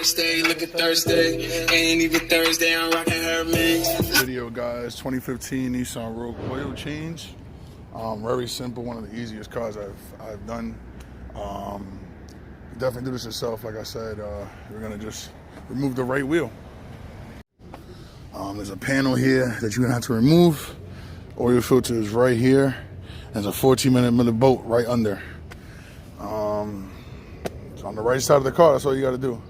Thursday, look at Thursday, ain't even Thursday, I'm rocking her mix. Video guys, 2015 Nissan Rogue oil change. Very simple, one of the easiest cars I've done. Definitely do this yourself. Like I said, we're gonna just remove the right wheel. There's a panel here that you're gonna have to remove. Oil filter is right here. There's a 14-minute bolt right under. It's on the right side of the car. That's all you gotta do.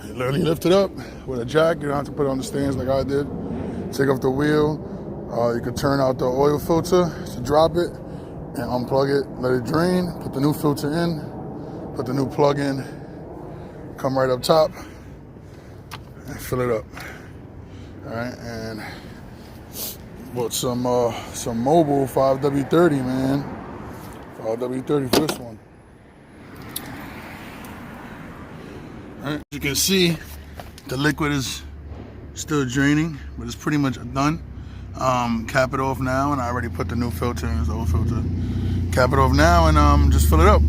You literally lift it up with a jack. You don't have to put it on the stands like I did. Take off the wheel. You can turn out the oil filter to drop it and unplug it, let it drain, put the new filter in, put the new plug in, come right up top and fill it up. All right, and bought some Mobile 5W30, man. 5W30 for this one. All right, as you can see, the liquid is still draining, but it's pretty much done. Cap it off now, and I already put the new filter in, the old filter. Cap it off now and just fill it up.